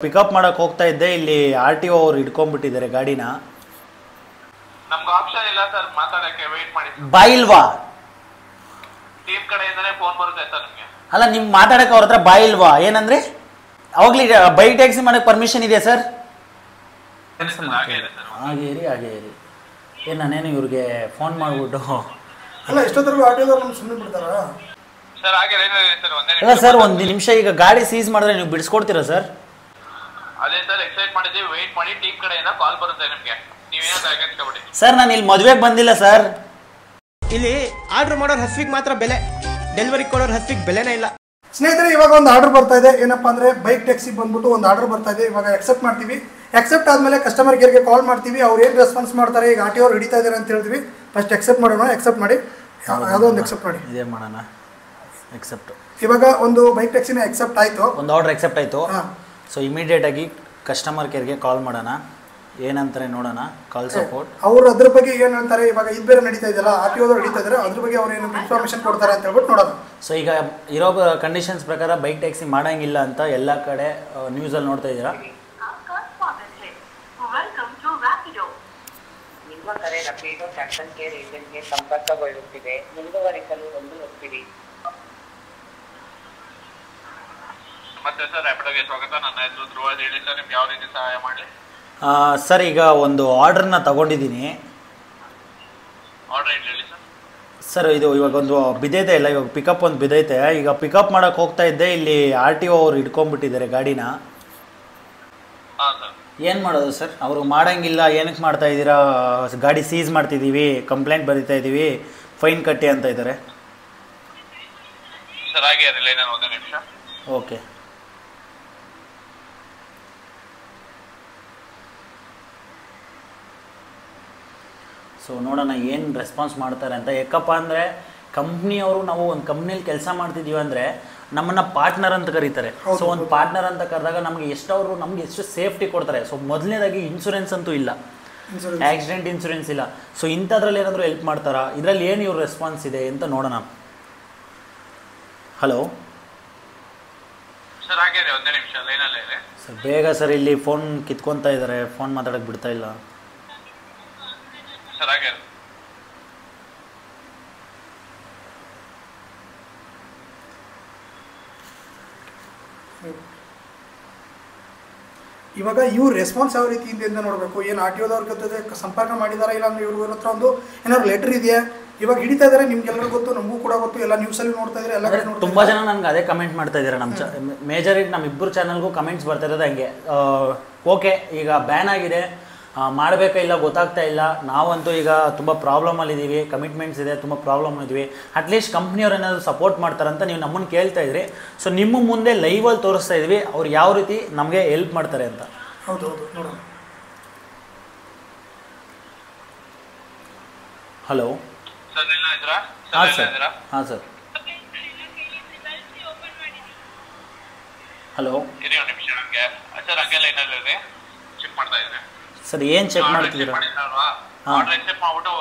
Pickup ಮಾಡಕ್ಕೆ ಹೋಗ್ತಾ ಇದ್ದೆ, ಇಲ್ಲಿ RTO ಅವರು ಹಿಡ್ಕೊಂಡ್ಬಿಟ್ಟಿದ್ದಾರೆ ಗಾಡಿನ. ನಮ್ಗೆ ಆಪ್ಷನ್ ಇಲ್ಲ ಸರ್ ಮಾತಾಡಕ್ಕೆ, ವೇಟ್ ಮಾಡಿ. ಬಾ ಇಲ್ವಾ? ಟೀಮ್ ಕಡೆಯಿಂದನೇ ಫೋನ್ ಬರುತ್ತೆ ಸರ್ ನಿಮಗೆ. ಅಲ್ಲ ನಿಮ್ಗೆ ಮಾತಾಡಕ್ಕೆ ಅವ್ರ ಹತ್ರ ಬಾ ಇಲ್ವಾ? ಏನಂದ್ರೆ ಅವಾಗ್ಲಿ ಬೈಕ್ ಟ್ಯಾಕ್ಸಿ ಮಾಡಕ್ಕೆ ಪರ್ಮಿಷನ್ ಇದೆಯಾ ಸರ್? ಹಾಗೆ ಇರಿ. ಏನು ನಾನೇನು ಇವ್ರಿಗೆ ಫೋನ್ ಮಾಡಿಬಿಟ್ಟು ಅಲ್ಲ ಎಷ್ಟೊತ್ತರೆಗೂ ಆಟೋದವ್ರು ನಮ್ಗೆ ಸುಮ್ಮನೆ ಬಿಡ್ತಾರಾ ಸರ್? ಹಾಗೆ ಅಲ್ಲ ಸರ್, ಒಂದು ನಿಮಿಷ. ಈಗ ಗಾಡಿ ಸೀಸ್ ಮಾಡಿದ್ರೆ ನೀವು ಬಿಡಿಸ್ಕೊಡ್ತೀರಾ ಸರ್? ಅದೇ ಸರ್ ಎಕ್ಸೈಟ್ ಮಾಡಿದ್ದೀವಿ, ವೇಟ್ ಮಾಡಿ. ಟೀಮ್ ಕಡೆಯಿಂದ ಕಾಲ್ ಬರುತ್ತೆ ನಿಮಗೆ, ನೀವೇನೋ ತಗೊಂಡ್ಬಿಡಿ ಸರ್. ನಾನು ಇಲ್ಲಿ ಮದುವೆಗೆ ಬಂದಿಲ್ಲ ಸರ್. ಇಲ್ಲಿ ಆರ್ಡರ್ ಮಾಡೋರ್ ಹಸ್ವಿಗೆ ಮಾತ್ರ ಬೆಲೆ, ಡೆಲಿವರಿ ಕೊಡೋರ್ ಹಸ್ವಿಗೆ ಬೆಲೆನೇ ಇಲ್ಲ. ಸ್ನೇಹಿತರೆ, ಇವಾಗ ಒಂದು ಆರ್ಡರ್ ಬರ್ತಾ ಇದೆ. ಏನಪ್ಪಾ ಅಂದ್ರೆ ಬೈಕ್ ಟ್ಯಾಕ್ಸಿ ಬಂದ್ಬಿಟ್ಟು ಒಂದು ಆರ್ಡರ್ ಬರ್ತಾ ಇದೆ. ಇವಾಗ ಅಕ್ಸೆಪ್ಟ್ ಮಾಡ್ತೀವಿ. ಅಕ್ಸೆಪ್ಟ್ ಆದಮೇಲೆ ಕಸ್ಟಮರ್ ಕೇರ್ಗೆ ಕಾಲ್ ಮಾಡ್ತೀವಿ. ಅವ್ರು ಏನು ರೆಸ್ಪಾನ್ಸ್ ಮಾಡ್ತಾರೆ, ಈಗ RTO ಅವ್ರು ಹಿಡಿತಾ ಇದ್ದಾರೆ ಅಂತ ಹೇಳ್ತೀವಿ. ಫಸ್ಟ್ ಅಕ್ಸೆಪ್ಟ್ ಮಾಡೋಣ. ಅಕ್ಸೆಪ್ಟ್ ಮಾಡಿ, ಯಾವುದೋ ಒಂದು ಅಕ್ಸೆಪ್ಟ್ ಮಾಡಿ. ಇದೇ ಮಾಡೋಣ. ಅಕ್ಸೆಪ್ಟ್. ಇವಾಗ ಒಂದು ಬೈಕ್ ಟ್ಯಾಕ್ಸಿನ ಅಕ್ಸೆಪ್ಟ್ ಆಯಿತು, ಒಂದು ಆರ್ಡರ್ ಅಕ್ಸೆಪ್ಟ್ ಆಯಿತು. ಸೊ ಇಮಿಡಿಯೇಟಾಗಿ ಕಸ್ಟಮರ್ ಕೇರ್ಗೆ ಕಾಲ್ ಮಾಡೋಣ, ಏನಂತಾರೆ ನೋಡೋಣ. ಕಾಲ್ ಸಪೋರ್ಟ್ ಅವ್ರು ಅದ್ರ ಬಗ್ಗೆ ಏನು ಹೇಳ್ತಾರೆ. ಇವಾಗ ಇದು ಬೇರೆ ನಡೀತಾ ಇದೆಯಲ್ಲ, RTO ಅವ್ರು ನಡೀತಾ ಇದ್ದಾರೆ, ಅದ್ರ ಬಗ್ಗೆ ಅವ್ರು ಏನು ಇನ್ಫಾರ್ಮೇಷನ್ ಕೊಡ್ತಾರೆ ಅಂತ ಹೇಳ್ಬಿಟ್ಟು ನೋಡೋಣ. ಸೊ ಈಗ ಇರೋ ಕಂಡೀಷನ್ಸ್ ಪ್ರಕಾರ ಬೈಕ್ ಟ್ಯಾಕ್ಸಿ ಮಾಡಂಗಿಲ್ಲ ಅಂತ ಎಲ್ಲ ಕಡೆ ನ್ಯೂಸಲ್ಲಿ ನೋಡ್ತಾ ಇದ್ದೀರಾ. ನಿಮ್ಮ ಕರೆ ರಫೀಡೋ ಕ್ಯಾಪ್ಟನ್ ಕೇರ್ ಏಜೆಂಟ್ಗೆ ಸಂಪರ್ಕಗೊಳ್ಳುತ್ತಿದೆ, ಮುಂದುವರಿಸಲು ಒಂದು ಒತ್ತಿರಿ. ಮತ್ತೆ ಸರ್ ರ್ಯಾಪಿಡೋಗೆ ಸ್ವಾಗತ. ನನ್ನ ಹೆಸರು ಧ್ರುವ. ಹೇಳಿ ಸರ್, ನಿಮ್ಗೆ ಯಾವ ರೀತಿ ಸಹಾಯ ಮಾಡಲಿ? ಸರ್, ಈಗ ಒಂದು ಆರ್ಡ್ರನ್ನ ತಗೊಂಡಿದ್ದೀನಿ. ಆರ್ಡರ್ ಹೇಳಿ ಸರ್. ಸರ್, ಇದು ಇವಾಗ ಒಂದು ಬಿದ್ದೈತೆ ಇಲ್ಲ, ಇವಾಗ ಪಿಕಪ್ ಒಂದು ಬಿದ್ದೈತೆ. ಈಗ ಪಿಕಪ್ ಮಾಡಕ್ಕೆ ಹೋಗ್ತಾ ಇದ್ದೆ, ಇಲ್ಲಿ RTO ಅವರು ಹಿಡ್ಕೊಂಡ್ಬಿಟ್ಟಿದ್ದಾರೆ ಗಾಡಿನ. ಹಾಂ ಸರ್. ಏನು ಮಾಡೋದು ಸರ್? ಅವರು ಮಾಡಂಗಿಲ್ಲ, ಏನಕ್ಕೆ ಮಾಡ್ತಾ ಇದ್ದೀರಾ, ಗಾಡಿ ಸೀಸ್ ಮಾಡ್ತಿದ್ದೀವಿ, ಕಂಪ್ಲೇಂಟ್ ಬರೀತಾ ಇದ್ದೀವಿ, ಫೈನ್ ಕಟ್ಟಿ ಅಂತ ಇದ್ದಾರೆ. ಸರ್ ಹಾಗೆ ಇರಲಿಲ್ಲ, ನಾನು ಒಂದು ನಿಮಿಷ. ಓಕೆ. ಸೊ ನೋಡೋಣ ಏನು ರೆಸ್ಪಾನ್ಸ್ ಮಾಡ್ತಾರೆ ಅಂತ. ಯಾಕಪ್ಪ ಅಂದರೆ ಕಂಪ್ನಿಯವರು, ನಾವು ಒಂದು ಕಂಪ್ನಿಯಲ್ಲಿ ಕೆಲಸ ಮಾಡ್ತಿದ್ದೀವಿ ಅಂದರೆ ನಮ್ಮನ್ನು ಪಾರ್ಟ್ನರ್ ಅಂತ ಕರೀತಾರೆ. ಸೊ ಒಂದು ಪಾರ್ಟ್ನರ್ ಅಂತ ಕರೆದಾಗ ನಮಗೆ ನಮಗೆ ಎಷ್ಟು ಸೇಫ್ಟಿ ಕೊಡ್ತಾರೆ. ಸೊ ಮೊದಲನೇದಾಗಿ ಇನ್ಶೂರೆನ್ಸ್ ಅಂತೂ ಇಲ್ಲ, ಆಕ್ಸಿಡೆಂಟ್ ಇನ್ಶೂರೆನ್ಸ್ ಇಲ್ಲ. ಸೊ ಇಂಥದ್ರಲ್ಲಿ ಏನಾದರೂ ಹೆಲ್ಪ್ ಮಾಡ್ತಾರಾ, ಇದರಲ್ಲಿ ಏನು ಇವ್ರ ರೆಸ್ಪಾನ್ಸ್ ಇದೆ ಅಂತ ನೋಡೋಣ. ಹಲೋ ಸರ್ ಹಾಗೆ ಒಂದೇ ನಿಮಿಷ ಲೈನಲ್ಲೇ ಇದೆ ಸರ್. ಬೇಗ ಸರ್, ಇಲ್ಲಿ ಫೋನ್ ಕಿತ್ಕೊತಾ ಇದ್ದಾರೆ, ಫೋನ್ ಮಾತಾಡೋಕ್ಕೆ ಬಿಡ್ತಾ ಇಲ್ಲ ಸರ್. ಹಾಗೆ ಇವಾಗ ಇವ್ರು ರೆಸ್ಪಾನ್ಸ್ ಯಾವ ರೀತಿ ಇದೆ ಅಂತ ನೋಡಬೇಕು. ಏನು RTOದವ್ರ ಜೊತೆ ಸಂಪರ್ಕ ಮಾಡಿದಾರಾ, ಇಲ್ಲ ಅಂದ್ರೆ ಇವ್ರ ಹತ್ರ ಒಂದು ಏನಾದ್ರು ಲೆಟರ್ ಇದೆಯಾ? ಇವಾಗ ಹಿಡಿತಾ ಇದ್ದಾರೆ, ನಿಮ್ಗೆಲ್ಲರಿಗೂ ಗೊತ್ತು, ನಮಗೂ ಕೂಡ ಗೊತ್ತು, ಎಲ್ಲ ನ್ಯೂಸಲ್ಲಿ ನೋಡ್ತಾ ಇದ್ದಾರೆ, ಎಲ್ಲ ಕಡೆ ನೋಡ್ತಾ. ತುಂಬ ಜನ ನನಗೆ ಅದೇ ಕಮೆಂಟ್ ಮಾಡ್ತಾ ಇದ್ದಾರೆ. ನಮ್ಮ ಮೇಜರಿಟಿ ನಮ್ಮ ಇಬ್ಬರು ಚಾನಲ್ಗೂ ಕಮೆಂಟ್ಸ್ ಬರ್ತಾ ಇರೋದು ಹಂಗೆ. ಓಕೆ, ಈಗ ಬ್ಯಾನ್ ಆಗಿದೆ, ಮಾಡಬೇಕಾ ಇಲ್ಲ ಗೊತ್ತಾಗ್ತಾ ಇಲ್ಲ. ನಾವಂತೂ ಈಗ ತುಂಬ ಪ್ರಾಬ್ಲಮಲ್ಲಿದ್ದೀವಿ, ಕಮಿಟ್ಮೆಂಟ್ಸ್ ಇದೆ, ತುಂಬ ಪ್ರಾಬ್ಲಮ್ ಇದ್ವಿ. ಅಟ್ಲೀಸ್ಟ್ ಕಂಪ್ನಿಯವ್ರು ಏನಾದರೂ ಸಪೋರ್ಟ್ ಮಾಡ್ತಾರಂತ ನೀವು ನಮ್ಮನ್ನು ಕೇಳ್ತಾ ಇದ್ರಿ. ಸೊ ನಿಮ್ಮ ಮುಂದೆ ಲೈವಲ್ಲಿ ತೋರಿಸ್ತಾ ಇದ್ವಿ ಅವ್ರು ಯಾವ ರೀತಿ ನಮಗೆ ಹೆಲ್ಪ್ ಮಾಡ್ತಾರೆ ಅಂತ. ಹೌದೌದು, ನೋಡೋಣ. ಹಲೋ ಸರ್, ಎಲ್ಲ ಇದ್ರಾ? ಹಾಂ ಸರ್. ಹಾಂ ಸರ್. ಹಲೋ, ಇರಿ ಒಂದು ನಿಮಿಷ. ಹಂಗೆ ಸರ್, ಹಂಗೆ ಲೈನಲ್ಲಿ ಇದೆ, ಚೆಕ್ ಮಾಡ್ತಾ ಇದ್ದೀನಿ ಸರ್. ಏನು ಚೆಕ್ ಮಾಡ್ತಿದ್ದೀರಾ? ಆರ್ಡರ್ ಎಕ್ಸೆಪ್ಟ್ ಮಾಡ್ಬಿಟ್ಟು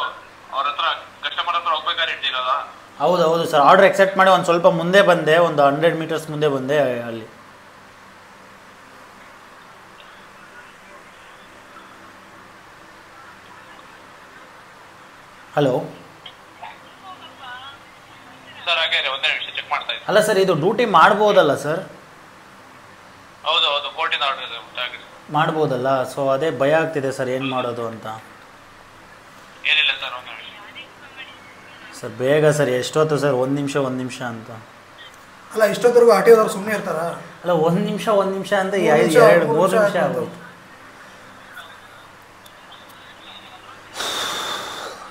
ಅವ್ರ ಹತ್ರ ಕಸ್ಟಮರ್ ಹತ್ರ ಹೋಗ್ಬೇಕಾದ್ರೆ ಇಟ್ಟಿರೋದಾ? ಹೌದು ಸರ್. ಆರ್ಡರ್ ಎಕ್ಸೆಪ್ಟ್ ಮಾಡಿ ಒಂದು ಸ್ವಲ್ಪ ಮುಂದೆ ಬಂದೆ, ಒಂದು 100 ಮೀಟರ್ಸ್ ಮುಂದೆ ಬಂದೆ. ಅಲ್ಲಿ ಹಲೋ ಸರ್ ಹಾಗೆ ಒಂದೇ ನಿಮಿಷ ಚೆಕ್ ಮಾಡ್ತಾ ಇದ್ದೀನಿ. ಅಲ್ಲ ಸರ್, ಇದು ಡ್ಯೂಟಿ ಮಾಡ್ಬೋದಲ್ಲ ಸರ್? ಹೌದು ಕೋರ್ಟಿಂದ ಆರ್ಡರ್ ಇದೆ, ಮಾಡ್ಬೋದಲ್ಲ. ಸೊ ಅದೇ ಭಯ ಆಗ್ತಿದೆ ಸರ್, ಏನು ಮಾಡೋದು ಅಂತ. ಏನಿಲ್ಲ ಸರ್, ಒಂದು ನಿಮಿಷ ಸರ್. ಬೇಗ ಸರ್. ಎಷ್ಟೊತ್ತು ಸರ್? ಒಂದು ನಿಮಿಷ ಅಂತ. ಅಲ್ಲ ಇಷ್ಟೊತ್ತರೆಗೂ RTOದವ್ರು ಸುಮ್ಮನೆ ಇರ್ತಾರಾ? ಅಲ್ಲ ಒಂದು ನಿಮಿಷ ಅಂತ 2-3 ನಿಮಿಷ ಆಗೋಯ್ತು.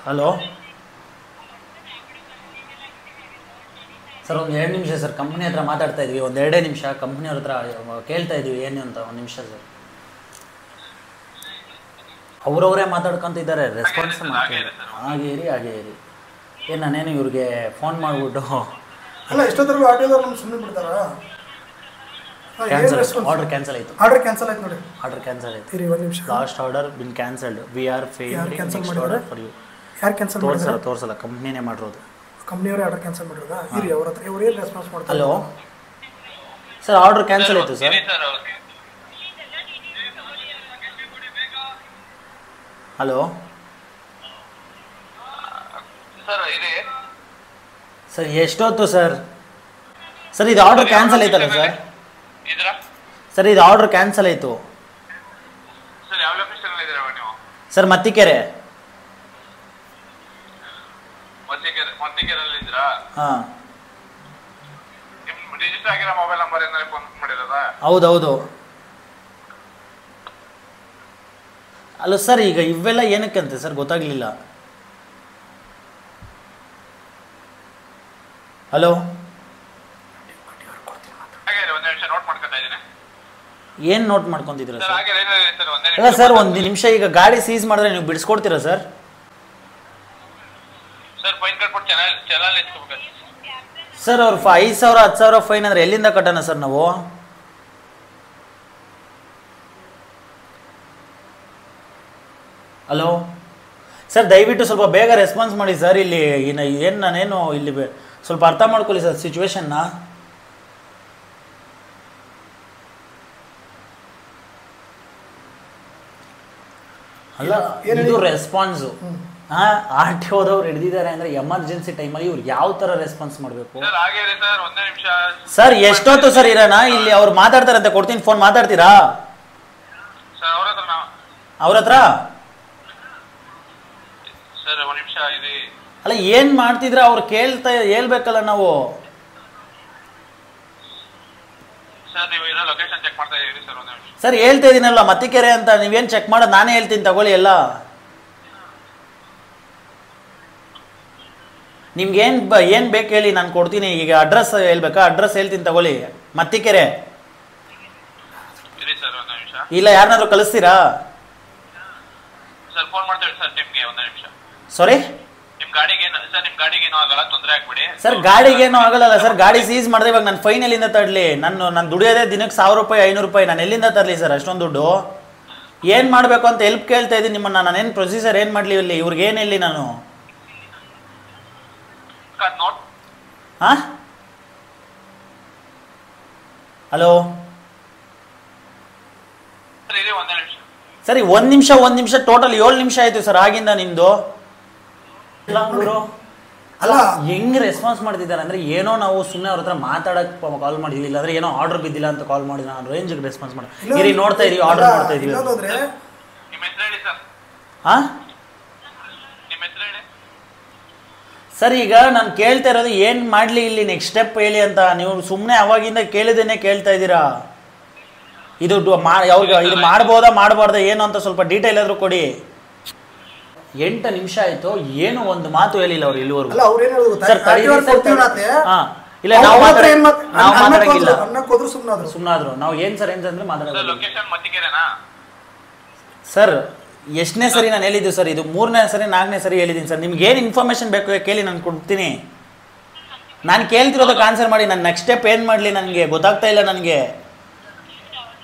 ಹಲೋ ಸರ್, ಒಂದು 2 ನಿಮಿಷ ಸರ್. ಕಂಪ್ನಿ ಹತ್ರ ಮಾತಾಡ್ತಾ ಇದ್ವಿ, ಒಂದು 2 ನಿಮಿಷ. ಕಂಪ್ನಿಯವ್ರ ಹತ್ರ ಕೇಳ್ತಾ ಇದ್ವಿ ಏನು ಅಂತ. 1 ನಿಮಿಷ ಸರ್. ಅವರವರೇ ಮಾತಾಡ್ಕೊಂತಿದ್ದಾರೆ, ರೆಸ್ಪಾನ್ಸ್ ಮಾಡ್ತಾರೆ. ಹಾಗೆ ಇರಿ. ಏನು ನಾನೇನು ಇವ್ರಿಗೆ ಫೋನ್ ಮಾಡಿಬಿಟ್ಟು ಅಲ್ಲ ಎಷ್ಟೊತ್ತರೆಗೂ RTOದವ್ರು ನಮ್ಗೆ ಸುಮ್ಮನೆ ಬಿಡ್ತಾರಾ? ಆರ್ಡರ್ ಕ್ಯಾನ್ಸಲ್ ಆಯಿತು. ಆರ್ಡರ್ ಕ್ಯಾನ್ಸಲ್ ಆಯ್ತು ನೋಡಿ. ಆರ್ಡರ್ ಕ್ಯಾನ್ಸಲ್ ಆಯಿತು. ಇರಿ ಒಂದು ನಿಮಿಷ. Last order been cancelled. We are fail cancel next order for you. ಯಾರು ಕ್ಯಾನ್ಸಲ್ ಮಾಡಿದ್ರು? ತೋರಿಸಲ್ಲ, ಕಂಪ್ನಿನೇ ಮಾಡಿರೋದು. ಕಂಪ್ನಿಯವರೇ ಆರ್ಡರ್ ಕ್ಯಾನ್ಸಲ್ ಮಾಡಿರೋದಾ? ಇರಿ, ಅವ್ರ ಹತ್ರ ಇವ್ರು ಏನು ರೆಸ್ಪಾನ್ಸ್ ಮಾಡ್ತಾರೆ? ಹಲೋ ಸರ್, ಆರ್ಡರ್ ಕ್ಯಾನ್ಸಲ್ ಆಯಿತು ಸರ್. ಹಲೋ ಸರ್ ಇದೆ ಸರ್ ಎಷ್ಟೊತ್ತು ಸರ್? ಸರ್ ಇದು ಆರ್ಡರ್ ಕ್ಯಾನ್ಸಲ್ ಆಯ್ತಲ್ಲ ಸರ್? ಇದ್ರಾ ಸರ್ ಇದು ಆರ್ಡರ್ ಕ್ಯಾನ್ಸಲ್ ಆಯಿತು ಸರ್. ಯಾವ ಲೊಕೇಶನ್ ಇದ್ದೀರಾ ನೀವು? ಸರ್ ಮತ್ತಿಕೆರೆ. ಮತ್ತಿಕೆರೆಯಲ್ಲಿ ಇದ್ದೀರಾ? ಹಾಂ ನಿಮ್ ರಿಜಿಸ್ಟರ್ ಆಗಿರೋ ಮೊಬೈಲ್ ನಂಬರ್ ಏನಾದ್ರು ಫೋನ್ ಮಾಡಿರೋದಾ? ಹೌದೌದು. ಅಲ್ಲ ಸರ್ ಈಗ ಇವೆಲ್ಲ ಏನಕ್ಕಂತೆ ಸರ್ ಗೊತ್ತಾಗ್ಲಿಲ್ಲ. ಹಲೋ ಒಂದೇ ನಿಮಿಷ ನೋಟ್ ಮಾಡ್ಕೊತಾ ಇದ್ದೀನಿ. ಏನು ನೋಟ್ ಮಾಡ್ಕೊತಿದ್ದೀರಾ ಸರ್ ಸರ್? ಹಾಗೆ ಸರ್ ಒಂದೇ ಅಲ್ಲ ಸರ್ ಒಂದು ನಿಮಿಷ, ಈಗ ಗಾಡಿ ಸೀಸ್ ಮಾಡಿದ್ರೆ ನೀವು ಬಿಡಿಸ್ಕೊಡ್ತೀರಾ ಸರ್? ಸರ್ ಫೈನ್ ಕಟ್ಬಿಟ್ಟು ಚಲನ್ ಇಸ್ಕೋಬೇಕು ಸರ್ ಅವ್ರು 5,000 10,000 ಫೈನ್ ಅಂದರೆ ಎಲ್ಲಿಂದ ಕಟ್ಟೋಣ ಸರ್ ನಾವು? ಹಲೋ ಸರ್ ದಯವಿಟ್ಟು ಸ್ವಲ್ಪ ಬೇಗ ರೆಸ್ಪಾನ್ಸ್ ಮಾಡಿ ಸರ್. ಇಲ್ಲಿ ಏನು ನಾನೇನು ಇಲ್ಲಿ ಸ್ವಲ್ಪ ಅರ್ಥ ಮಾಡ್ಕೊಳ್ಳಿ ಸರ್ ಸಿಚುವೇಶನ್ನ. ಅಲ್ಲ ಇದು ರೆಸ್ಪಾನ್ಸು. ಆರ್ ಟಿ ಓದವ್ರು ಹಿಡಿದಿದ್ದಾರೆ ಅಂದರೆ ಎಮರ್ಜೆನ್ಸಿ ಟೈಮಲ್ಲಿ ಇವ್ರು ಯಾವ ಥರ ರೆಸ್ಪಾನ್ಸ್ ಮಾಡಬೇಕು ಸರ್? ಹಾಗೆ ಸರ್ ಒಂದೇ ನಿಮಿಷ ಸರ್. ಎಷ್ಟೊತ್ತು ಸರ್ ಇರೋಣ ಇಲ್ಲಿ? ಅವ್ರು ಮಾತಾಡ್ತಾರಂತೆ, ಕೊಡ್ತೀನಿ ಫೋನ್, ಮಾತಾಡ್ತೀರಾ ಸರ್ ಅವ್ರ ಹತ್ರ? ಅವ್ರ ಹತ್ರ ಸರ್ ಒಂದು ನಿಮಿಷ ಇದೆ. ಅಲ್ಲ ಏನು ಮಾಡ್ತಿದ್ರ ಅವ್ರು ಹೇಳ್ಬೇಕಲ್ಲ ನಾವು. ಸರ್ ನೀವು ಇರೋ ಲೊಕೇಶನ್ ಚೆಕ್ ಮಾಡ್ತಾ ಇದ್ದೀರಿ ಸರ್. ಒಂದು ನಿಮಿಷ ಸರ್ ಹೇಳ್ತಾ ಇದೀನಲ್ಲ ಮತ್ತಿಕೆರೆ ಅಂತ, ನೀವೇನು ಚೆಕ್ ಮಾಡೋದು? ನಾನೇ ಹೇಳ್ತೀನಿ ತಗೊಳ್ಳಿ ಎಲ್ಲ. ನಿಮ್ಗೆ ಏನು ಬೇಕು ಹೇಳಿ, ನಾನು ಕೊಡ್ತೀನಿ. ಈಗ ಅಡ್ರೆಸ್ ಹೇಳ್ಬೇಕಾ? ಅಡ್ರೆಸ್ ಹೇಳ್ತೀನಿ ತಗೊಳ್ಳಿ. ಮತ್ತಿಕೆರೆ ಇರಿ ಸರ್ ಒಂದು ನಿಮಿಷ. ಇಲ್ಲ ಯಾರನ್ನಾದ್ರೂ ಕಳಿಸ್ತೀರಾ ಸರ್? ಫೋನ್ ಮಾಡ್ತೇವೆ ಸರ್ ನಿಮ್ಗೆ. ಒಂದು ನಿಮಿಷ. ಸಾರಿ ನಿಮ್ ಗಾಡಿಗೇನು ಆಗಲ್ಲ, ತೊಂದರೆ ಆಗ್ಬಿಡಿ ಸರ್. ಗಾಡಿಗೇನು ಆಗಲ್ಲ ಸರ್, ಗಾಡಿ ಸೀಸ್ ಮಾಡಿದೆ. ಇವಾಗ ನನ್ನ ಫೈನ್ ಎಲ್ಲಿಂದ ತರಲಿ? ನಾನು ದುಡಿಯೋದೇ ದಿನಕ್ಕೆ 1,000 ರೂಪಾಯಿ 500 ರೂಪಾಯಿ, ನಾನು ಎಲ್ಲಿಂದ ತರಲಿ ಸರ್ ಅಷ್ಟೊಂದು ದುಡ್ಡು? ಏನು ಮಾಡಬೇಕು ಅಂತ ಹೆಲ್ಪ್ ಕೇಳ್ತಾ ಇದ್ದೀನಿ ನಿಮ್ಮನ್ನು. ನಾನೇನು ಪ್ರೊಸೀಜರ್ ಏನು ಮಾಡಲಿ ಇಲ್ಲಿ? ಇವ್ರಿಗೆ ಏನು ಹೇಳಿ ನಾನು? ನೋಟ್. ಹಾಂ ಹಲೋ ಸರ್ ಇರಿ ಒಂದೇ ನಿಮಿಷ. ಸರಿ ಒಂದು ನಿಮಿಷ ಟೋಟಲ್ 7 ನಿಮಿಷ ಆಯಿತು ಸರ್ ಆಗಿಂದ ನಿಮ್ಮದು. ಅಲ್ಲ ಹೆಂಗ್ ರೆಸ್ಪಾನ್ಸ್ ಮಾಡ್ತಿದ್ದಾರೆ ಅಂದ್ರೆ, ಏನೋ ನಾವು ಸುಮ್ಮನೆ ಅವ್ರ ಹತ್ರ ಮಾತಾಡಕ್ ಕಾಲ್ ಮಾಡಿದ್ವಿ, ಇಲ್ಲಾಂದ್ರೆ ಏನೋ ಆರ್ಡರ್ ಬಿದ್ದಿಲ್ಲ ಅಂತ ಕಾಲ್ ಮಾಡಿದ್ವಿ. ನಾನು ರೇಂಜ್ಗೆ ರೆಸ್ಪಾನ್ಸ್ ಮಾಡಿ ಇರಿ, ನೋಡ್ತಾ ಇದೀವಿ, ಆರ್ಡರ್ ಮಾಡ್ತಾ ಇದೀವಿ. ನಿಮ್ಮ ಹೆಸರು ಹೇಳಿ ಸರ್. ಹಾ ನಿಮ್ಮ ಹೆಸರು ಹೇಳಿ ಸರ್. ಈಗ ನಾನು ಕೇಳ್ತಾ ಇರೋದು ಏನು ಮಾಡಲಿ ಇಲ್ಲಿ, ನೆಕ್ಸ್ಟ್ ಸ್ಟೆಪ್ ಹೇಳಿ ಅಂತ. ನೀವು ಸುಮ್ಮನೆ ಅವಾಗಿಂದ ಕೇಳಿದೇನೆ ಕೇಳ್ತಾ ಇದ್ದೀರಾ. ಇದು ಅವ್ರಿಗೆ ಇದು ಮಾಡ್ಬೋದಾ ಮಾಡಬಾರ್ದಾ ಏನು ಅಂತ ಸ್ವಲ್ಪ ಡೀಟೇಲ್ ಆದರೂ ಕೊಡಿ. 8 ನಿಮಿಷ ಆಯ್ತು, ಏನು ಒಂದು ಮಾತು ಹೇಳಿಲ್ಲ ಅವ್ರು ಇಲ್ಲಿವರೆಗೂ. ಅಲ್ಲ ಅವ್ರು ಏನು ಹೇಳೋದು ಗೊತ್ತಾ? ಸರ್ ಇಲ್ಲ ನಾವು ಮಾತಾಡಂಗಿಲ್ಲ, ಸುಮ್ಮನಾದ್ರು. ನಾವು ಏನು ಸರ್ ಅಂದ್ರೆ ಮಾತಾಡೋದು. ಲೊಕೇಶನ್ ಮತ್ತಿಕೆರೆನಾ ಸರ್ ಎಷ್ಟನೇ ಸರಿ ನಾನು ಹೇಳಿದ್ದು ಸರ್? ಇದು 3ನೇ ಸರಿ 4ನೇ ಸರಿ ಹೇಳಿದ್ದೀನಿ ಸರ್. ನಿಮ್ಗೆ ಏನು ಇನ್ಫಾರ್ಮೇಷನ್ ಬೇಕು ಕೇಳಿ, ನಾನು ಕೊಡ್ತೀನಿ. ನಾನು ಕೇಳ್ತಿರೋದಕ್ಕೆ ಆನ್ಸರ್ ಮಾಡಿ. ನಾನು ನೆಕ್ಸ್ಟ್ ಸ್ಟೆಪ್ ಏನು ಮಾಡಲಿ ನನಗೆ ಗೊತ್ತಾಗ್ತಾ ಇಲ್ಲ ನನಗೆ.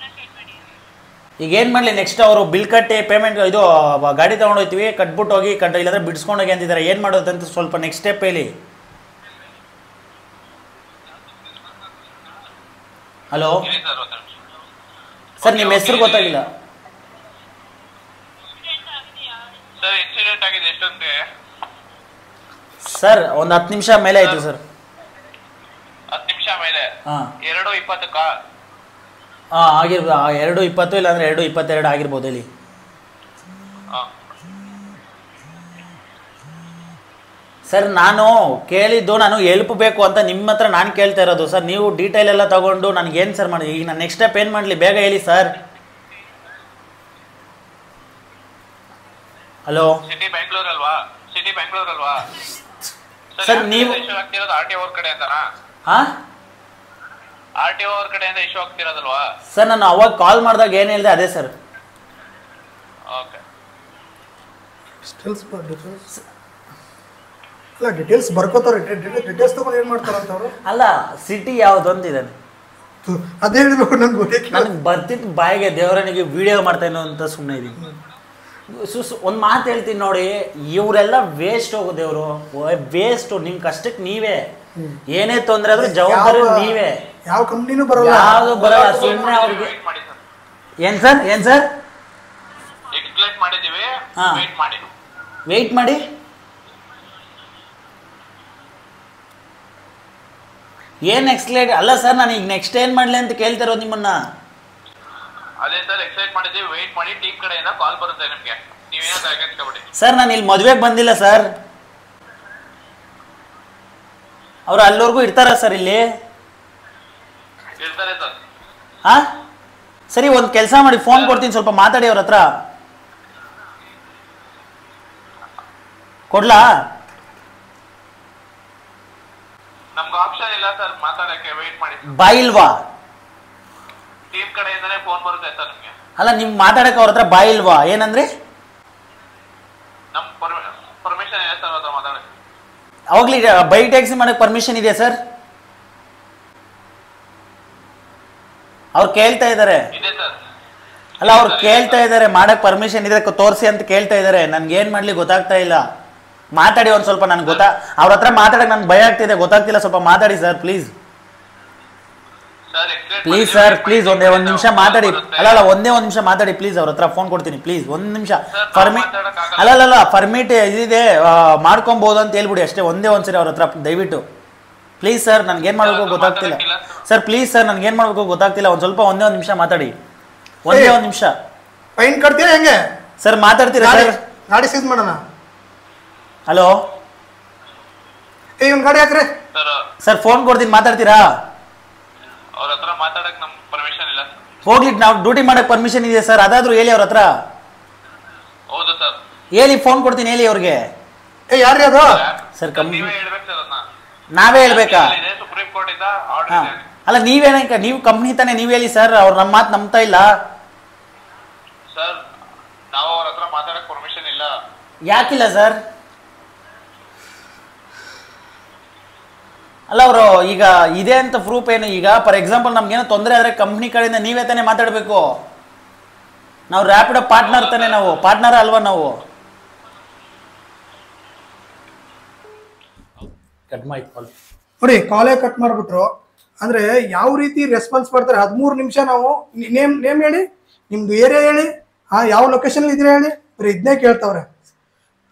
ಈಗ ಏನು ಮಾಡಲಿ ನೆಕ್ಸ್ಟ್? ಅವರು ಬಿಲ್ ಕಟ್ಟಿ ಪೇಮೆಂಟ್ ಇದು ಗಾಡಿ ತೊಗೊಂಡೋಗ್ತೀವಿ, ಕಟ್ಬಿಟ್ಟು ಹೋಗಿ ಇಲ್ಲಾಂದ್ರೆ ಬಿಡಿಸ್ಕೊಂಡೋಗಿ ಅಂತಿದ್ದಾರೆ. ಏನು ಮಾಡೋದಂತ ಸ್ವಲ್ಪ ನೆಕ್ಸ್ಟ್ ಸ್ಟೆಪ್ ಹೇಳಿ. ಹಲೋ ಸರ್, ನಿಮ್ಮ ಹೆಸರು ಗೊತ್ತಾಗಿಲ್ಲ ಸರ್. ಇನ್ಸಿಡೆಂಟ್ ಆಗಿದೆ ಎಷ್ಟೊಂದು ಸರ್? ಒಂದು 10 ನಿಮಿಷ ಮೇಲೆ ಆಯಿತು ಸರ್. 10 ನಿಮಿಷ ಮೇಲೆ? ಹಾಂ 2:20ಕ್ಕ? ಹಾಂ ಆಗಿರ್ಬೋದು. 2:20 ಇಲ್ಲಾಂದ್ರೆ 2:22 ಆಗಿರ್ಬೋದು ಹೇಳಿ. ಸರ್ ನಾನು ಕೇಳಿದ್ದು, ನಾನು ಹೆಲ್ಪ್ ಬೇಕು ಅಂತ ನಿಮ್ಮ ಹತ್ರ ನಾನು ಕೇಳ್ತಾ ಇರೋದು ಸರ್. ನೀವು ಡೀಟೇಲ್ ಎಲ್ಲ ತಗೊಂಡು ನನಗೇನು ಸರ್ ಮಾಡಿ? ಈಗ ನಾನು ನೆಕ್ಸ್ಟ್ ಸ್ಟೆಪ್ ಏನು ಮಾಡಲಿ ಬೇಗ ಹೇಳಿ ಸರ್. ಹಲೋ ಸಿಟಿ ಬೆಂಗಳೂರು ಅಲ್ವಾ? ಸರ್ ನೀವು ಇಶ್ಯೂ ಆಗ್ತಿರೋದು RTO ಅವ್ರ ಕಡೆ ಅಂತನಾ? ಹಾಂ RTO ಅವ್ರ ಕಡೆಯಿಂದ ಇಶ್ಯೂ ಆಗ್ತಿರೋದಲ್ವಾ ಸರ್? ನಾನು ಅವಾಗ ಕಾಲ್ ಮಾಡಿದಾಗ ಏನು ಹೇಳಿದೆ ಅದೇ ಸರ್. ಓಕೆ. ಅಲ್ಲ ಡಿಟೇಲ್ಸ್ ಬರ್ಕೋತಾರೆ. ಡಿಟೇಲ್ಸ್ ತಗೊಂಡು ಏನು ಮಾಡ್ತಾರೆ ಅಂತ ಅವರು? ಅಲ್ಲ ಸಿಟಿ ಯಾವುದು ಅಂತಿದ್ದಾನೆ, ಅದೇ ಹೇಳ್ಬೇಕು ನಂಗೆ. ನನಗೆ ಬರ್ತಿತ್ತು ಬಾಯಿಗೆ, ದೇವರನಿಗೆ ವಿಡಿಯೋ ಮಾಡ್ತೇನೋ ಅಂತ ಸುಮ್ಮನೆ ಇದ್ದೀನಿ. ಒಂದು ಮಾತು ಹೇಳ್ತೀನಿ ನೋಡಿ, ಇವರೆಲ್ಲ ವೇಸ್ಟ್ ಹೋಗೋ ದೇವರು, ವೇಸ್ಟು. ನಿಮ್ಮ ಕಷ್ಟಕ್ಕೆ ನೀವೇ ಏನೇ ತೊಂದರೆ ಆದ್ರೂ ಜವಾಬ್ದಾರಿ ನೀವೇ. ಯಾವ ಕಂಪ್ನಿನೂ ಬರಲ್ಲ, ಯಾವುದು ಬರಲ್ಲ. ಸುಮ್ಮನೆ ಅವ್ರಿಗೆ ಏನು ಸರ್? ಈಗ ಎಸ್ಕಲೇಟ್ ಮಾಡಿದೀವಿ, ಹಾ. ವೇಟ್ ಮಾಡಿ. ವೆಯ್ಟ್ ಮಾಡಿ. ಏನು ಎಕ್ಸ್ಲೇಟ್ ಅಲ್ಲ ಸರ್, ನಾನು ಈಗ ನೆಕ್ಸ್ಟ್ ಏನು ಮಾಡಲಿ ಅಂತ ಕೇಳ್ತಿರೋದು ನಿಮ್ಮನ್ನ. ಅದೇ ಸರ್ ಎಕ್ಸೈಟ್ ಮಾಡಿದೀವಿ, ವೇಟ್ ಮಾಡಿ, ಟೀಮ್ ಕಡೆಯಿಂದ ಕಾಲ್ ಬರುತ್ತೆ ನಿಮ್ಗೆ. ನೀವೇನೋ ತಲೆಕೆಡಿಸ್ಕೊಬೇಡಿ. ಸರ್ ನಾನು ಇಲ್ಲಿ ಮದುವೆಗೆ ಬಂದಿಲ್ಲ ಸರ್. ಅವರು ಅಲ್ಲಿವರೆಗೂ ಇರ್ತಾರ ಸರ್ ಇಲ್ಲಿ? ಇರ್ತಾರೆ ಸರ್. ಹಾ ಸರಿ, ಒಂದು ಕೆಲಸ ಮಾಡಿ, ಫೋನ್ ಕೊಡ್ತೀನಿ, ಸ್ವಲ್ಪ ಮಾತಾಡಿ ಅವ್ರ ಹತ್ರ. ಕೊಡ್ಲಾ? ನಮ್ಗೆ ಆಪ್ಷನ್ ಇಲ್ಲ ಸರ್ ಮಾತಾಡಕ್ಕೆ, ವೇಟ್ ಮಾಡಿ. ಬಾಯ್ ಇಲ್ವಾ? ಟೀಮ್ ಕಡೆಯಿಂದನೇ ಫೋನ್ ಬರುತ್ತೆ ಸರ್ ನಿಮ್ಗೆ. ಅಲ್ಲ, ನಿಮ್ ಮಾತಾಡಕ್ಕೆ ಅವ್ರ ಹತ್ರ ಬಾಯ್ ಇಲ್ವಾ? ಏನಂದ್ರೆ ನಮ್ ಪರ್ಮಿಷನ್ ಇದೆ ಸರ್ ಹತ್ರ ಮಾತಾಡಕ್ಕೆ. ಅವಾಗ್ಲಿ ಬೈಕ್ ಟ್ಯಾಕ್ಸಿ ಮಾಡಕ್ ಪರ್ಮಿಷನ್ ಇದೆ ಸರ್? ಅವ್ರು ಕೇಳ್ತಾ ಇದ್ದಾರೆ. ಇದೆ ಸರ್. ಅಲ್ಲ, ಅವ್ರು ಕೇಳ್ತಾ ಇದ್ದಾರೆ ಮಾಡಕ್ ಪರ್ಮಿಷನ್ ಇದೆ ತೋರಿಸಿ ಅಂತ ಕೇಳ್ತಾ ಇದ್ದಾರೆ. ನನ್ಗೆ ಏನ್ ಮಾಡ್ಲಿ ಗೊತ್ತಾಗ್ತಾ ಇಲ್ಲ. ಮಾತಾಡಿ ಒಂದ್ ಸ್ವಲ್ಪ. ನನ್ಗೆ ಅವ್ರ ಹತ್ರ ಮಾತಾಡಕ್ ನನ್ಗೆ ಭಯ ಆಗ್ತಿದೆ, ಗೊತ್ತಾಗ್ತಿಲ್ಲ. ಸ್ವಲ್ಪ ಮಾತಾಡಿ sir please. Please sir, please ಒಂದ್ ನಿಮಿಷ ಮಾತಾಡಿ. ಅಲ್ಲ ಒಂದೇ ಒಂದ್ ನಿಮಿಷ ಮಾತಾಡಿ ಪ್ಲೀಸ್. ಅವ್ರ ಹತ್ರ ಫೋನ್ ಕೊಡ್ತೀನಿ ಪ್ಲೀಸ್, ಒಂದ್ ನಿಮಿಷ. ಅಲ್ಲ ಪರ್ಮಿಟ್ ಇದಿದೆ, ಮಾಡ್ಕೊಬಹುದು ಅಂತ ಹೇಳ್ಬಿಡಿ ಅಷ್ಟೇ. ಒಂದ್ಸರಿ ಅವ್ರ ಹತ್ರ ದಯವಿಟ್ಟು ಪ್ಲೀಸ್ ಸರ್. ನನ್ಗೇನ್ ಮಾಡ್ಬೇಕು ಗೊತ್ತಾಗ್ತಿಲ್ಲ ಸರ್. ಪ್ಲೀಸ್ ಸರ್, ನನ್ಗೇನ್ ಮಾಡ್ಬೇಕು ಗೊತ್ತಾಗ್ತಿಲ್ಲ. ಒಂದ್ ಸ್ವಲ್ಪ ಒಂದೇ ಒಂದ್ ನಿಮಿಷ ಮಾತಾಡಿ. ಒಂದೇ ಒಂದ್ ನಿಮಿಷ. ಫೈನ್ ಕಟ್ತೀರಾ ಹೆಂಗೆ ಸರ್? ಮಾತಾಡ್ತೀರಾ ಸರ್? ಗಾಡಿ ಸೀಸ್ ಮಾಡೋಣ. ಹಲೋ, ಒಂದ್ ಗಾಡಿ ಹಾಕ್ರಿ ಸರ್. ಫೋನ್ ಕೊಡ್ತೀನಿ, ಮಾತಾಡ್ತೀರಾ? ಅವ್ರ ಹತ್ರ ಮಾತಾಡಕ್ ನಮ್ ಪರ್ಮಿಷನ್ ಇಲ್ಲ. ಹೋಗ್ಲಿ, ನಾವು ಡ್ಯೂಟಿ ಮಾಡಕ್ ಪರ್ಮಿಷನ್ ಇದೆ ಸರ್. ಅದಾದ್ರೂ ಹೇಳಿ ಅವ್ರ ಹತ್ರ. ಹೌದು ಸರ್. ಹೇಳಿ, ಫೋನ್ ಕೊಡ್ತೀನಿ, ಹೇಳಿ ಅವ್ರಿಗೆ. ಯಾರ್ರಿ ಅದು? ಸರ್ ನೀವೇ ಹೇಳ್ಬೇಕು ಸರ್ ಅದನ್ನ. ನಾವೇ ಹೇಳ್ಬೇಕಾ? ಸುಪ್ರೀಂ ಕೋರ್ಟ್ ಇಂದ ಆರ್ಡರ್ ಹಾ. ಇದೆ. ಅಲ್ಲ, ನೀವು ಕಂಪ್ನಿ ತಾನೆ, ನೀವ್ ಹೇಳಿ ಸರ್. ಅವ್ರು ನಮ್ಮ ಮಾತು ನಂಬ್ತಾ ಇಲ್ಲ ಸರ್. ನಾವು ಅವ್ರ ಹತ್ರ ಮಾತಾಡಕ್ ಪರ್ಮಿಷನ್ ಇಲ್ಲ. ಯಾಕಿಲ್ಲ ಸರ್? ಅಲ್ಲ, ಅವರು ಈಗ ಇದೆ ಅಂತ ಪ್ರೂಫ್ ಏನು? ಈಗ ಫಾರ್ ಎಕ್ಸಾಂಪಲ್ ನಮ್ಗೇನೋ ತೊಂದರೆ ಆದ್ರೆ ಕಂಪ್ನಿ ಕಡೆಯಿಂದ ನೀವೇ ತಾನೇ ಮಾತಾಡ್ಬೇಕು. ನಾವು ರ್ಯಾಪಿಡೋ ಪಾರ್ಟ್ನರ್ ತಾನೆ, ನಾವು ಪಾರ್ಟ್ನರ್ ಅಲ್ವಾ ನಾವು? ಕಟ್ ಮಾಡಿ ನೋಡಿ, ಕಾಲೇ ಕಟ್ ಮಾಡ್ಬಿಟ್ರು. ಅಂದ್ರೆ ಯಾವ ರೀತಿ ರೆಸ್ಪಾನ್ಸ್ ಮಾಡ್ತಾರೆ. 13 ನಿಮಿಷ ನಾವು ನೇಮ್ ಹೇಳಿ, ನಿಮ್ದು ಏರಿಯಾ ಹೇಳಿ, ಯಾವ ಲೊಕೇಶನ್ ಇದ್ರೆ ಹೇಳಿ, ಬರೀ ಇದನ್ನೇ ಕೇಳ್ತಾವ್ರೆ.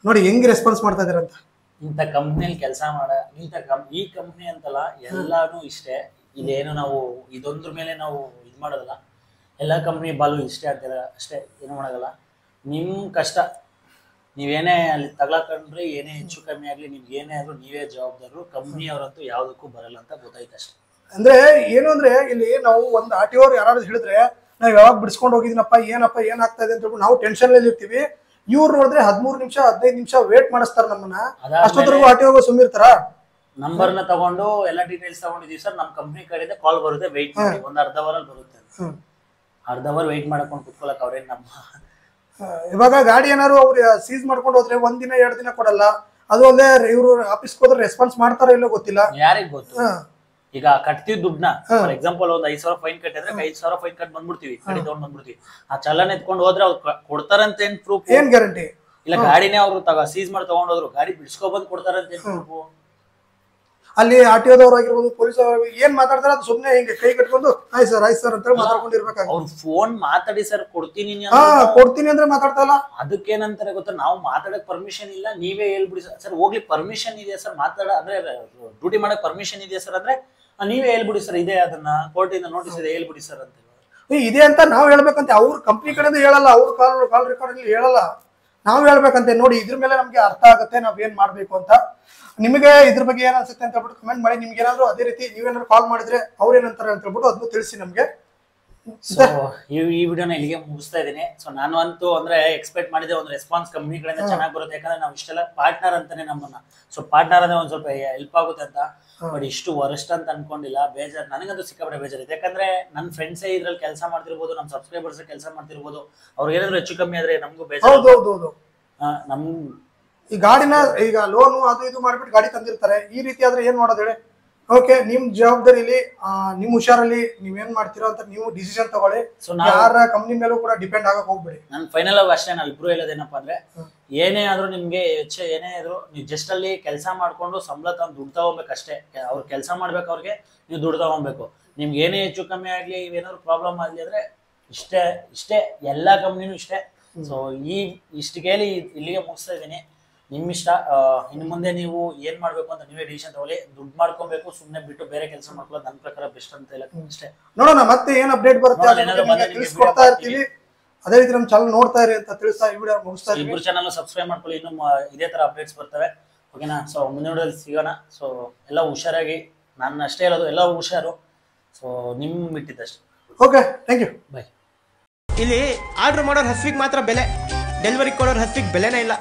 ನೋಡಿ ಹೆಂಗ್ ರೆಸ್ಪಾನ್ಸ್ ಮಾಡ್ತಾ ಇದಾರಂತ. ಇಂಥ ಕಂಪ್ನಿಯಲ್ಲಿ ಕೆಲಸ ಈ ಕಂಪ್ನಿ ಅಂತಲ್ಲ, ಎಲ್ಲಾನು ಇಷ್ಟೇ. ಇದೇನು ನಾವು ಇದೊಂದ್ರ ಮೇಲೆ ನಾವು ಇದು ಮಾಡೋದಲ್ಲ. ಎಲ್ಲ ಕಂಪ್ನಿ ಬಾಲು ಇಷ್ಟೇ ಅಂತಿಲ್ಲ ಅಷ್ಟೇ, ಏನು ಮಾಡೋದಲ್ಲ. ನಿಮ್ಮ ಕಷ್ಟ ನೀವೇನೇ ಅಲ್ಲಿ ತಗೊಳಕೊಂಡ್ರೆ, ಏನೇ ಹೆಚ್ಚು ಕಮ್ಮಿ ಆಗಲಿ, ನಿಮ್ಗೆ ಏನೇ ಆದ್ರೂ ನೀವೇ ಜವಾಬ್ದಾರರು. ಕಂಪ್ನಿಯವರಂತೂ ಯಾವುದಕ್ಕೂ ಬರಲ್ಲ ಅಂತ ಗೊತ್ತಾಯ್ತು ಅಷ್ಟೇ. ಅಂದ್ರೆ ಏನು ಅಂದ್ರೆ, ಇಲ್ಲಿ ನಾವು ಒಂದು RTO ಅವ್ರು ಯಾರಾದ್ರೂ ಹೇಳಿದ್ರೆ, ನಾವ್ ಯಾವಾಗ ಬಿಡಿಸ್ಕೊಂಡು ಹೋಗಿದ್ದೀನಪ್ಪ, ಏನಪ್ಪ ಏನಾಗ್ತಾ ಇದೆ ಅಂತ ಹೇಳ್ಬಿಟ್ಟು ನಾವು ಟೆನ್ಷನ್ ಅಲ್ಲಿ ಇರ್ತೀವಿ. ಇವ್ರು ನೋಡಿದ್ರೆ 13 ನಿಮಿಷ 15 ನಿಮಿಷ ವೇಟ್ ಮಾಡಿಸ್ತಾರ ನಮ್ಮನ್ನ. ಅಷ್ಟೊತ್ತರೆಗೂ RTO ಸುಮ್ಮಿರ್ತಾರ. ನಂಬರ್ನ ತಗೊಂಡು ಎಲ್ಲ ಡೀಟೇಲ್ಸ್ ತಗೊಂಡಿದೀವಿ ಸರ್, ನಮ್ಮ ಕಂಪ್ನಿ ಕಡೆಯಿಂದ ಕಾಲ್ ಬರುತ್ತೆ, ವೆಯ್ಟ್ ಮಾಡಿ. ಒಂದು ಅರ್ಧ ಅವರಲ್ಲಿ ಬರುತ್ತೆ. ಅರ್ಧ ಅವರ್ ವೆಯ್ಟ್ ಮಾಡ್ಕೊಂಡು ಕುತ್ಕೊಳಕ್ ಅವ್ರೇನ್ ನಮ್ಮ. ಇವಾಗ ಗಾಡಿ ಏನಾದ್ರು ಅವ್ರು ಸೀಸ್ ಮಾಡ್ಕೊಂಡು ಹೋದ್ರೆ 1 ದಿನ 2 ದಿನ ಕೊಡಲ್ಲ. ಅದು ಅಲ್ಲೇ ಇವ್ರು ಆಫೀಸ್ಗೆ ಹೋದ್ರೆ ರೆಸ್ಪಾನ್ಸ್ ಮಾಡ್ತಾರೋ ಇಲ್ಲೋ ಗೊತ್ತಿಲ್ಲ. ಯಾರಿಗ್ ಗೊತ್ತು? ಈಗ ಕಟ್ತೀವಿ ದುಡ್ಡನ್ನ. ಫಾರ್ ಎಕ್ಸಾಂಪಲ್ ಒಂದು 5,000 ಫೈನ್ ಕಟ್ಟಿದ್ರೆ 5,000 ಫೈನ್ ಕಟ್ ಬಂದ್ಬಿಡ್ತೀವಿ, ಗಾಡಿ ತಗೊಂಡ್ ಬಂದ್ಬಿಡ್ತೀವಿ. ಆ ಚಲನ್ ಎತ್ಕೊಂಡು ಹೋದ್ರೆ ಅವ್ರು ಕೊಡ್ತಾರಂತ ಏನ್ ಪ್ರೂಫ್? ಏನ್ ಗ್ಯಾರಂಟಿ? ಇಲ್ಲ, ಗಾಡಿನೇ ಅವ್ರು ಸೀಸ್ ಮಾಡಿ ತಗೊಂಡೋದ್ರು, ಗಾಡಿ ಬಿಡ್ಸ್ಕೊ ಬಂದ್ ಕೊಡ್ತಾರಂತ ಏನ್ ಪ್ರೂಫ್? ಅಲ್ಲಿ RTOದವ್ರು ಆಗಿರ್ಬೋದು, ಪೊಲೀಸ್ ಏನ್ ಮಾತಾಡ್ತಾರೆ ಅದು ಸುಮ್ನೆ ಹಿಂಗೆ ಕೈ ಕಟ್ಕೊಂಡು ಆಯ್ತು ಸರ್ ಅಂತ ಮಾತಾಡ್ಕೊಂಡಿರ್ಬೇಕಾಗ. ಅವ್ರು ಫೋನ್ ಮಾತಾಡಿ ಸರ್ ಕೊಡ್ತೀನಿ ಕೊಡ್ತೀನಿ ಅಂದ್ರೆ ಮಾತಾಡ್ತಾ ಇಲ್ಲ. ಅದಕ್ಕೇನಂತಾರೆ ಗೊತ್ತಾ, ನಾವು ಮಾತಾಡಕ್ ಪರ್ಮಿಷನ್ ಇಲ್ಲ, ನೀವೇ ಹೇಳ್ಬಿಡಿ ಸರ್. ಹೋಗ್ಲಿ, ಪರ್ಮಿಷನ್ ಇದೆ ಸರ್ ಅಂದ್ರೆ ಡ್ಯೂಟಿ ಮಾಡಕ್ ಪರ್ಮಿಷನ್ ಇದೆ ಸರ್ ಅಂದ್ರೆ ನೀವೇ ಹೇಳ್ಬಿಡಿ ಸರ್. ಇದೆ, ಅದನ್ನ ಕೋರ್ಟ್ ಇಂದ ನೋಟಿಸ್ ಇದೆ, ಹೇಳ್ಬಿಡಿ ಸರ್ ಅಂತ. ಇದೆ ಅಂತ ನಾವ್ ಹೇಳ್ಬೇಕಂತ. ಅವ್ರ ಕಂಪ್ನಿ ಕಡೆಯಿಂದ ಹೇಳಲ್ಲ, ಅವ್ರ ಕಾಲ್ ರೆಕಾರ್ಡ್ ಅಲ್ಲಿ ಹೇಳಲ್ಲ, ನಾವ್ ಹೇಳ್ಬೇಕಂತೆ. ನೋಡಿ, ಇದ್ರ ಮೇಲೆ ನಮ್ಗೆ ಅರ್ಥ ಆಗುತ್ತೆ ನಾವ್ ಏನ್ ಮಾಡ್ಬೇಕು ಅಂತ. ನಿಮಗೆ ಇದ್ರ ಬಗ್ಗೆ ಏನ್ ಅನ್ಸುತ್ತೆ ಅಂತ ಹೇಳ್ಬಿಟ್ಟು ಕಮೆಂಟ್ ಮಾಡಿ. ನಿಮ್ಗೆ ಏನಾದ್ರು ಅದೇ ರೀತಿ ನೀವೇನಾದ್ರು ಕಾಲ್ ಮಾಡಿದ್ರೆ ಅವ್ರ ಏನಂತಾರೆ ಅಂತ ಹೇಳ್ಬಿಟ್ಟು ಅದನ್ನು ತಿಳಿಸಿ ನಮ್ಗೆ. ಈ ವಿಡಿಯೋನ ಇಲ್ಲಿಗೆ ಮುಗಿಸ್ತಾ ಇದೀನಿ. ಸೊ ನಾನು ಅಂತೂ ಅಂದ್ರೆ ಎಕ್ಸ್ಪೆಕ್ಟ್ ಮಾಡಿದೆ ಒಂದು ರೆಸ್ಪಾನ್ಸ್ ಕಂಪ್ನಿ ಕಡೆಯಿಂದ ಚೆನ್ನಾಗಿ ಬರುತ್ತೆ. ಯಾಕಂದ್ರೆ ನಾವು ಇಷ್ಟೆಲ್ಲ ಪಾರ್ಟ್ನರ್ ಅಂತಾನೆ ನಮ್ಮನ್ನ. ಸೊ ಪಾರ್ಟ್ನರ್ ಅಂದ್ರೆ ಒಂದ್ ಸ್ವಲ್ಪ ಹೆಲ್ಪ್ ಆಗುತ್ತೆ ಅಂತ. ಬಟ್ ಇಷ್ಟು ವರಸ್ಟ್ ಅಂತ ಅನ್ಕೊಂಡಿಲ್ಲ. ಬೇಜಾರ್, ನನಗಂತೂ ಸಿಕ್ಕಾಪಟ್ಟೆ ಬೇಜಾರಿದೆ. ಯಾಕಂದ್ರೆ ನನ್ನ ಫ್ರೆಂಡ್ಸೇ ಇದ್ರಲ್ಲಿ ಕೆಲಸ ಮಾಡ್ತಿರ್ಬೋದು, ನಮ್ಮ ಸಬ್ಸ್ಕ್ರೈಬರ್ಸ್ ಕೆಲಸ ಮಾಡ್ತಿರ್ಬೋದು. ಅವ್ರಿಗೆ ಏನಾದ್ರು ಹೆಚ್ಚು ಕಮ್ಮಿ ಆದ್ರೆ ನಮಗೂ ಬೇಜಾರು. ನಮ್ ಈ ಗಾಡಿನ ಈಗ ಲೋನು ಅದು ಇದು ಮಾಡ್ಬಿಟ್ಟು ಗಾಡಿ ತಂದಿರ್ತಾರೆ. ಈ ರೀತಿ ಆದ್ರೆ ಏನ್ ಮಾಡೋದು ಹೇಳಿ? ಓಕೆ, ನಿಮ್ ಜವಾಬ್ದಾರಿಲಿ ನಿಮ್ ಹುಷಾರಲ್ಲಿ ನೀವೇನ್ ಮಾಡ್ತೀರೋ ಅಂತ ನೀವು ಡಿಸಿಷನ್ ತಗೊಳ್ಳಿ. ಯಾರ ಕಂಪ್ನಿ ಮೇಲೂ ಕೂಡ ಡಿಪೆಂಡ್ ಆಗಕ್ ಹೋಗ್ಬೇಡಿ. ನಾನು ಫೈನಲ್ ಆಗಿ ಅಷ್ಟೇ ನಾವಿಬ್ರು ಹೇಳೋದೇನಪ್ಪ ಅಂದ್ರೆ, ಏನೇ ಆದ್ರೂ ನಿಮ್ಗೆ ಏನೇ ಆದ್ರೂ ನೀವು ಜಸ್ಟ್ ಅಲ್ಲಿ ಕೆಲಸ ಮಾಡ್ಕೊಂಡು ಸಂಬಳ ತಂದು ದುಡ್ಡು ತಗೋಬೇಕಷ್ಟೇ. ಅವ್ರು ಕೆಲಸ ಮಾಡ್ಬೇಕು, ಅವ್ರಿಗೆ ನೀವು ದುಡ್ಡು ತಗೊಬೇಕು. ನಿಮ್ಗೆ ಏನೇ ಹೆಚ್ಚು ಕಮ್ಮಿ ಆಗ್ಲಿ, ಏನಾದ್ರು ಪ್ರಾಬ್ಲಮ್ ಆಗ್ಲಿ ಅಂದ್ರೆ ಇಷ್ಟೇ. ಎಲ್ಲಾ ಕಂಪ್ನಿನೂ ಇಷ್ಟೇ. ಸೊ ಇಷ್ಟು ಕೇಳಿ ಇಲ್ಲಿಗೆ ಮುಗಿಸ್ತಾ ಇದ್ದೀನಿ. ನಿಮ್ಮಿಷ್ಟ. ಇನ್ನು ಮುಂದೆ ನೀವು ಏನ್ ಮಾಡ್ಬೇಕು ಅಂತ ನೀವೇ ಡಿಸಿಷನ್ ತಗೊಳ್ಳಿ. ದುಡ್ಡು ಮಾಡ್ಕೊಬೇಕು, ಸುಮ್ಮನೆ ಬಿಟ್ಟು ಬೇರೆ ಕೆಲಸ ಮಾಡ್ಕೊಳ್ಳೋದು ನನ್ನ ಪ್ರಕಾರ ಬೆಸ್ಟ್ ಅಂತ ಇಲ್ಲ ಅಷ್ಟೇ. ನೋಡೋಣ ಮತ್ತೆ ಏನ್ ಅಪ್ಡೇಟ್ ಬರುತ್ತೆ ನೋಡೋಣ, ಏನಾದ್ರು ಬಂದ್ರೆ ನಿಮ್ಗೆ ತಿಳಿಸ್ಕೊಡ್ತಾ ಇರ್ತೀವಿ. ಅದೇ ರೀತಿ ನಮ್ಮ ಚಾನಲ್ ನೋಡ್ತಾ ಇರಿ ಅಂತ ತಿಳಿಸ್ತಾ ಈ ವಿಡಿಯೋ ಮುಗಿಸ್ತಾ ಇದ್ದೀವಿ. ಇಬ್ಬರು ಚಾನಲ್ ಸಬ್ಸ್ಕ್ರೈಬ್ ಮಾಡ್ಕೊಳ್ಳಿ, ಇನ್ನು ಇದೇ ತರ ಅಪ್ಡೇಟ್ಸ್ ಬರ್ತವೆ. ಓಕೆನಾ? ಸೊ ಮುಂದಿನ ವಿಡಿಯೋದಲ್ಲಿ ಸಿಗೋಣ. ಸೊ ಎಲ್ಲ ಹುಷಾರಾಗಿ, ನಾನು ಅಷ್ಟೇ ಹೇಳೋದು, ಎಲ್ಲ ಹುಷಾರು. ಸೊ ನಿಮ್ ಬಿಟ್ಟಿದ್ದಷ್ಟೇ. ಓಕೆ, ಥ್ಯಾಂಕ್ ಯು, ಬಾಯ್. ಇಲ್ಲಿ ಆರ್ಡರ್ ಮಾಡೋರ್ ಹಸ್ವಿಗೆ ಮಾತ್ರ ಬೆಲೆ, ಡೆಲಿವರಿ ಕೊಡೋರ್ ಹಸ್ವಿಗೆ ಬೆಲೆನೇ ಇಲ್ಲ.